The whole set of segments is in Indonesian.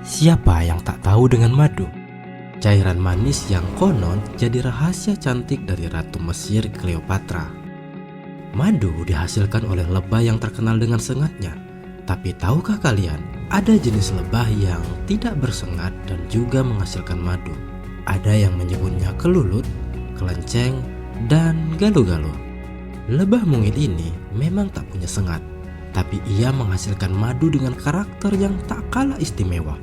Siapa yang tak tahu dengan madu? Cairan manis yang konon jadi rahasia cantik dari Ratu Mesir Cleopatra. Madu dihasilkan oleh lebah yang terkenal dengan sengatnya. Tapi tahukah kalian, ada jenis lebah yang tidak bersengat dan juga menghasilkan madu. Ada yang menyebutnya kelulut, kelenceng, dan galuh-galuh. Lebah mungil ini memang tak punya sengat, tapi ia menghasilkan madu dengan karakter yang tak kalah istimewa.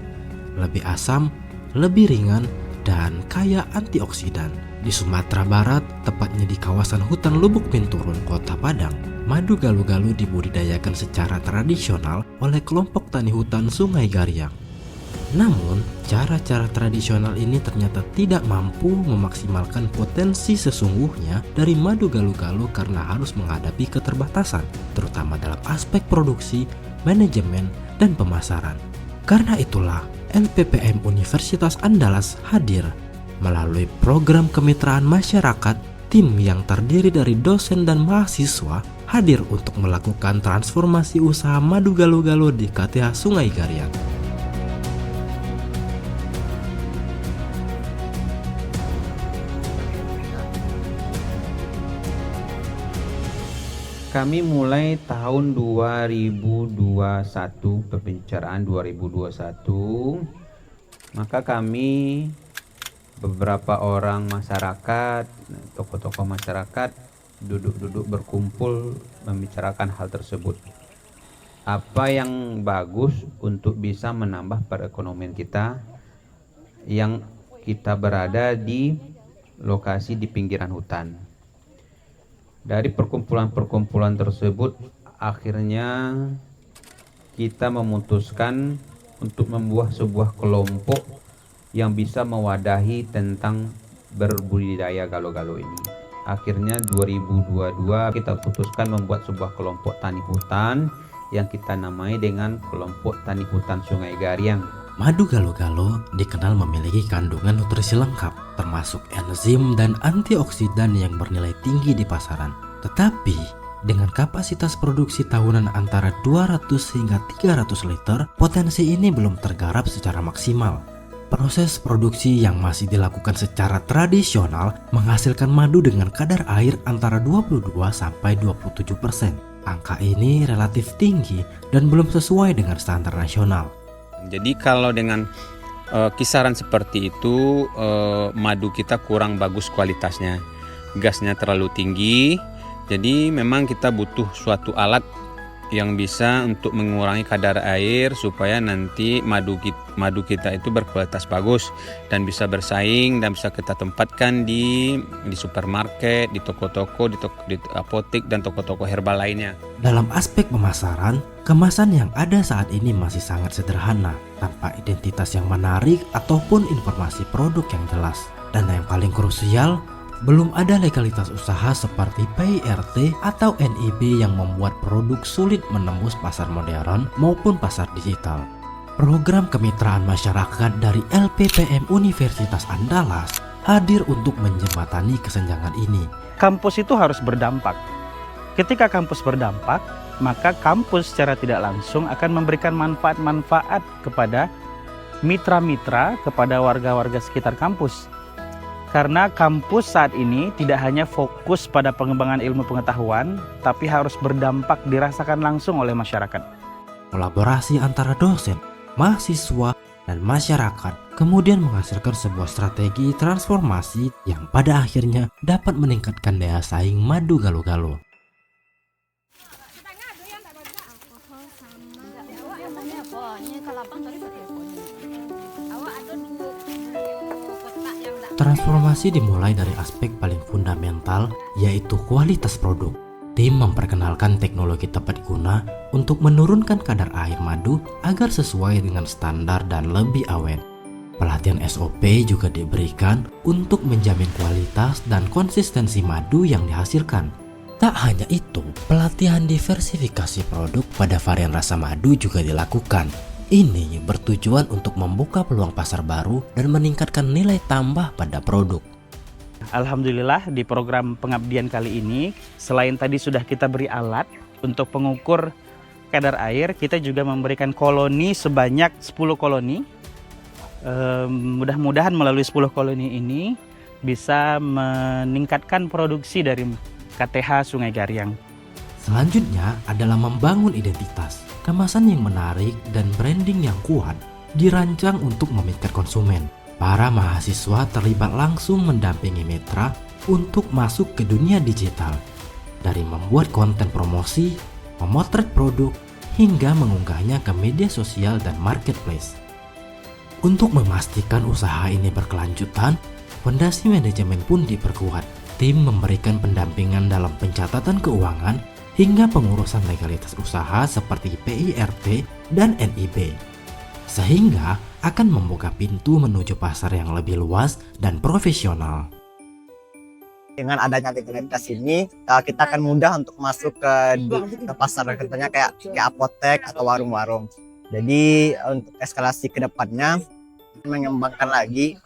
Lebih asam, lebih ringan, dan kaya antioksidan. Di Sumatera Barat, tepatnya di kawasan hutan Lubuk Binturun, Kota Padang, madu galuh-galuh dibudidayakan secara tradisional oleh kelompok tani hutan Sungai Gariang. Namun, cara-cara tradisional ini ternyata tidak mampu memaksimalkan potensi sesungguhnya dari madu galuh-galuh karena harus menghadapi keterbatasan, terutama dalam aspek produksi, manajemen, dan pemasaran. Karena itulah, LPPM Universitas Andalas hadir melalui program kemitraan masyarakat. Tim yang terdiri dari dosen dan mahasiswa hadir untuk melakukan transformasi usaha madu galuh-galuh di KTH Sungai Gariang. Kami mulai tahun 2021, pembicaraan 2021, maka kami beberapa orang masyarakat, tokoh-tokoh masyarakat duduk-duduk berkumpul membicarakan hal tersebut. Apa yang bagus untuk bisa menambah perekonomian kita yang kita berada di lokasi di pinggiran hutan. Dari perkumpulan-perkumpulan tersebut, akhirnya kita memutuskan untuk membuat sebuah kelompok yang bisa mewadahi tentang berbudidaya galuh-galuh ini. Akhirnya 2022 kita putuskan membuat sebuah kelompok tani hutan yang kita namai dengan kelompok tani hutan Sungai Gariang. Madu galuh-galuh dikenal memiliki kandungan nutrisi lengkap, termasuk enzim dan antioksidan yang bernilai tinggi di pasaran. Tetapi, dengan kapasitas produksi tahunan antara 200 hingga 300 liter, potensi ini belum tergarap secara maksimal. Proses produksi yang masih dilakukan secara tradisional menghasilkan madu dengan kadar air antara 22-27%. Angka ini relatif tinggi dan belum sesuai dengan standar nasional. Jadi kalau dengan kisaran seperti itu, madu kita kurang bagus kualitasnya, gasnya terlalu tinggi. Jadi memang kita butuh suatu alat yang bisa untuk mengurangi kadar air supaya nanti madu kita itu berkualitas bagus dan bisa bersaing dan bisa kita tempatkan di supermarket, di toko-toko, di apotek dan toko-toko herbal lainnya. Dalam aspek pemasaran, kemasan yang ada saat ini masih sangat sederhana, tanpa identitas yang menarik ataupun informasi produk yang jelas. Dan yang paling krusial, belum ada legalitas usaha seperti PIRT atau NIB yang membuat produk sulit menembus pasar modern maupun pasar digital. Program kemitraan masyarakat dari LPPM Universitas Andalas hadir untuk menjembatani kesenjangan ini. Kampus itu harus berdampak. Ketika kampus berdampak, maka kampus secara tidak langsung akan memberikan manfaat-manfaat kepada mitra-mitra, kepada warga-warga sekitar kampus. Karena kampus saat ini tidak hanya fokus pada pengembangan ilmu pengetahuan, tapi harus berdampak dirasakan langsung oleh masyarakat. Kolaborasi antara dosen, mahasiswa, dan masyarakat kemudian menghasilkan sebuah strategi transformasi yang pada akhirnya dapat meningkatkan daya saing madu galuh-galuh. Transformasi dimulai dari aspek paling fundamental, yaitu kualitas produk. Tim memperkenalkan teknologi tepat guna untuk menurunkan kadar air madu agar sesuai dengan standar dan lebih awet. Pelatihan SOP juga diberikan untuk menjamin kualitas dan konsistensi madu yang dihasilkan. Tak hanya itu, pelatihan diversifikasi produk pada varian rasa madu juga dilakukan. Ini bertujuan untuk membuka peluang pasar baru dan meningkatkan nilai tambah pada produk. Alhamdulillah di program pengabdian kali ini, selain tadi sudah kita beri alat untuk pengukur kadar air, kita juga memberikan koloni sebanyak 10 koloni Mudah-mudahan melalui 10 koloni ini bisa meningkatkan produksi dari KTH Sungai Garyang. Selanjutnya adalah membangun identitas. Kemasan yang menarik dan branding yang kuat dirancang untuk memikat konsumen. Para mahasiswa terlibat langsung mendampingi Mitra untuk masuk ke dunia digital. Dari membuat konten promosi, memotret produk, hingga mengunggahnya ke media sosial dan marketplace. Untuk memastikan usaha ini berkelanjutan, fondasi manajemen pun diperkuat. Tim memberikan pendampingan dalam pencatatan keuangan hingga pengurusan legalitas usaha seperti PIRT dan NIB. Sehingga akan membuka pintu menuju pasar yang lebih luas dan profesional. Dengan adanya legalitas ini, kita akan mudah untuk masuk ke pasar, contohnya kayak apotek atau warung-warung. Jadi untuk eskalasi ke depannya mengembangkan lagi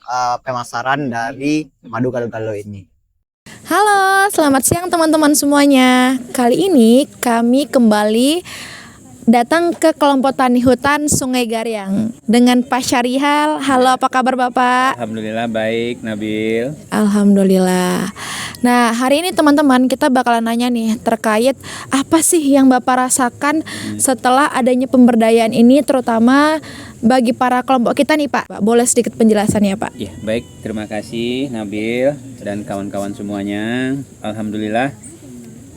pemasaran dari madu galo-galo ini. Halo, selamat siang teman-teman semuanya. Kali ini kami kembali datang ke kelompok tani hutan Sungai Garyang dengan Pak Syarihal. Halo, apa kabar Bapak? Alhamdulillah baik, Nabil. Alhamdulillah. Nah, hari ini teman-teman kita bakalan nanya nih terkait apa sih yang Bapak rasakan setelah adanya pemberdayaan ini, terutama bagi para kelompok kita nih Pak. Boleh sedikit penjelasannya Pak? Ya, baik. Terima kasih Nabil dan kawan-kawan semuanya. Alhamdulillah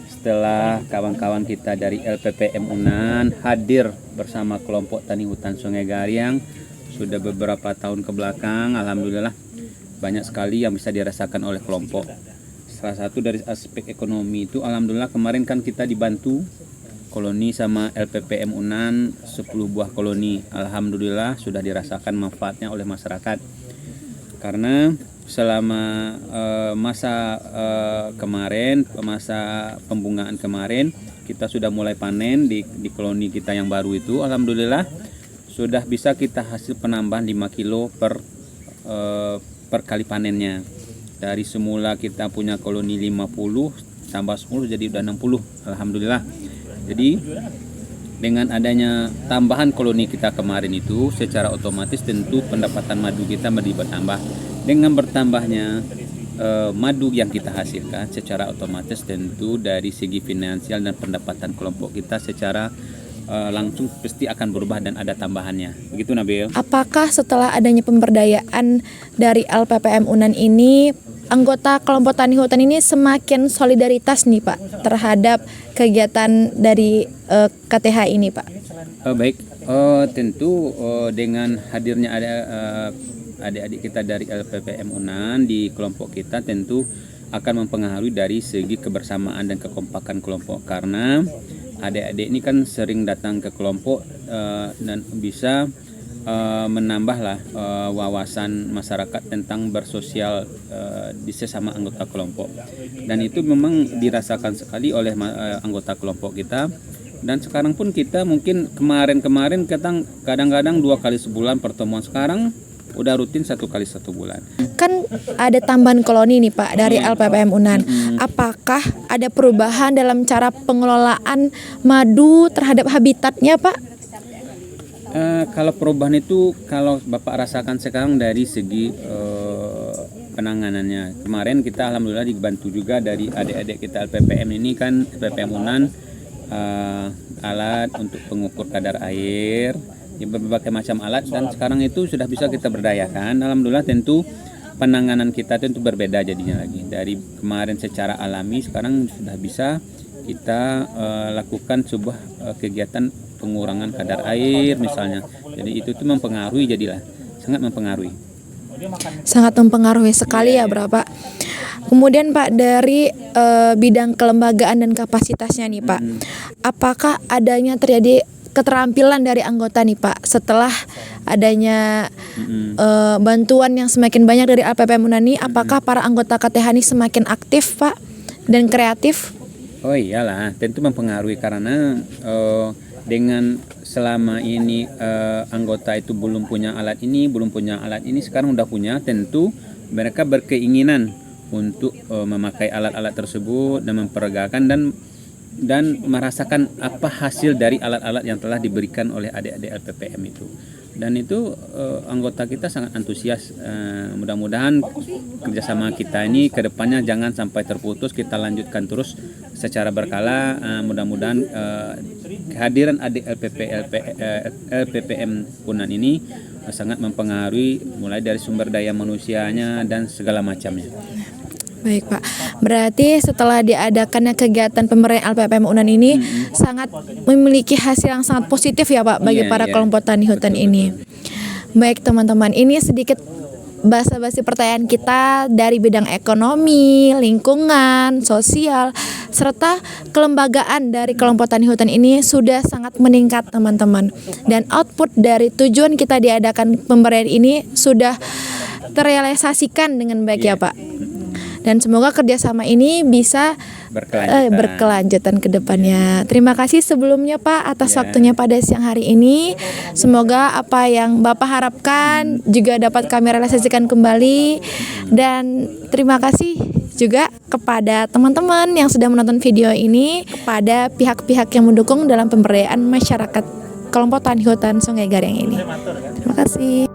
setelah kawan-kawan kita dari LPPM Unan hadir bersama kelompok tani hutan Sungai Garyang sudah beberapa tahun ke belakang, alhamdulillah banyak sekali yang bisa dirasakan oleh kelompok. Salah satu dari aspek ekonomi itu alhamdulillah kemarin kan kita dibantu koloni sama LPPM Unan 10 buah koloni. Alhamdulillah sudah dirasakan manfaatnya oleh masyarakat. Karena selama masa kemarin, masa pembungaan kemarin, kita sudah mulai panen di koloni kita yang baru itu. Alhamdulillah sudah bisa kita hasil penambahan 5 kilo per kali panennya. Dari semula kita punya koloni 50 tambah 10 jadi udah 60. Alhamdulillah. Jadi dengan adanya tambahan koloni kita kemarin itu secara otomatis tentu pendapatan madu kita bertambah. Dengan bertambahnya madu yang kita hasilkan secara otomatis tentu dari segi finansial dan pendapatan kelompok kita secara langsung pasti akan berubah dan ada tambahannya. Begitu Nabil. Apakah setelah adanya pemberdayaan dari LPPM Unan ini, anggota kelompok tani hutan ini semakin solidaritas nih Pak terhadap kegiatan dari KTH ini Pak? Baik, tentu dengan hadirnya ada adik-adik kita dari LPPM Unan di kelompok kita tentu akan mempengaruhi dari segi kebersamaan dan kekompakan kelompok, karena adik-adik ini kan sering datang ke kelompok dan bisa menambahlah wawasan masyarakat tentang bersosial di sesama anggota kelompok, dan itu memang dirasakan sekali oleh anggota kelompok kita. Dan sekarang pun kita mungkin kemarin kadang-kadang 2 kali sebulan pertemuan, sekarang udah rutin 1 kali 1 bulan. Kan ada tambahan koloni nih Pak dari LPPM Unan. Apakah ada perubahan dalam cara pengelolaan madu terhadap habitatnya Pak? Kalau perubahan itu kalau Bapak rasakan sekarang dari segi penanganannya. Kemarin kita alhamdulillah dibantu juga dari adik-adik kita LPPM ini kan, LPPM Unan alat untuk pengukur kadar air, berbagai macam alat, dan sekarang itu sudah bisa kita berdayakan. Alhamdulillah tentu penanganan kita tentu berbeda jadinya lagi. Dari kemarin secara alami, sekarang sudah bisa kita lakukan sebuah kegiatan pengurangan kadar air misalnya. Jadi itu tuh mempengaruhi, jadilah sangat mempengaruhi. Sangat mempengaruhi sekali ya Bapak. Kemudian Pak, dari bidang kelembagaan dan kapasitasnya nih Pak, apakah adanya terjadi keterampilan dari anggota nih Pak setelah adanya bantuan yang semakin banyak dari LPPM Unan ini? Apakah para anggota KTH ini semakin aktif Pak dan kreatif? Oh iyalah, tentu mempengaruhi karena dengan selama ini anggota itu belum punya alat ini, sekarang udah punya, tentu mereka berkeinginan untuk memakai alat-alat tersebut dan memperagakan dan dan merasakan apa hasil dari alat-alat yang telah diberikan oleh adik-adik LPPM itu. Dan itu anggota kita sangat antusias. Mudah-mudahan kerjasama kita ini ke depannya jangan sampai terputus, kita lanjutkan terus secara berkala. Mudah-mudahan kehadiran adik LPPM Punan ini sangat mempengaruhi mulai dari sumber daya manusianya dan segala macamnya. Baik Pak, berarti setelah diadakannya kegiatan pemberdayaan LPPM Unan ini sangat memiliki hasil yang sangat positif ya Pak bagi Iya, para iya. kelompok tani hutan ini. Baik teman-teman, ini sedikit basa-basi pertanyaan kita dari bidang ekonomi, lingkungan, sosial, serta kelembagaan dari kelompok tani hutan ini sudah sangat meningkat teman-teman. Dan output dari tujuan kita diadakan pemberdayaan ini sudah terrealisasikan dengan baik ya Pak. Dan semoga kerjasama ini bisa berkelanjutan ke depannya. Terima kasih sebelumnya Pak atas waktunya pada siang hari ini. Semoga apa yang Bapak harapkan juga dapat kami realisasikan kembali. Dan terima kasih juga kepada teman-teman yang sudah menonton video ini, kepada pihak-pihak yang mendukung dalam pemberdayaan masyarakat kelompok tani hutan Sungai Garyang ini. Terima kasih.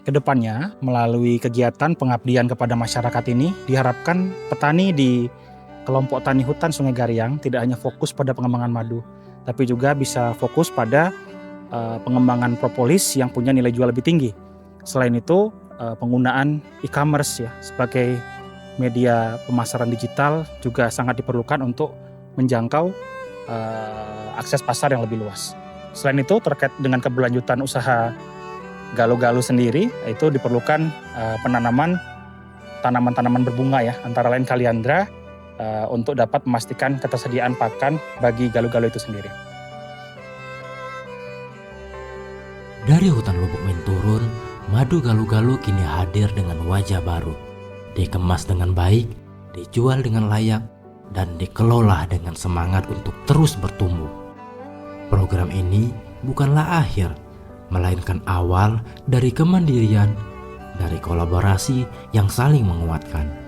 Kedepannya, melalui kegiatan pengabdian kepada masyarakat ini, diharapkan petani di kelompok tani hutan Sungai Garyang tidak hanya fokus pada pengembangan madu, tapi juga bisa fokus pada pengembangan propolis yang punya nilai jual lebih tinggi. Selain itu, penggunaan e-commerce ya sebagai media pemasaran digital juga sangat diperlukan untuk menjangkau akses pasar yang lebih luas. Selain itu, terkait dengan keberlanjutan usaha Galuh-Galuh sendiri, itu diperlukan penanaman tanaman-tanaman berbunga ya, antara lain kaliandra, untuk dapat memastikan ketersediaan pakan bagi Galuh-Galuh itu sendiri. Dari hutan Lubuk Minturun, madu Galuh-Galuh kini hadir dengan wajah baru. Dikemas dengan baik, dijual dengan layak, dan dikelola dengan semangat untuk terus bertumbuh. Program ini bukanlah akhir, melainkan awal dari kemandirian, dari kolaborasi yang saling menguatkan.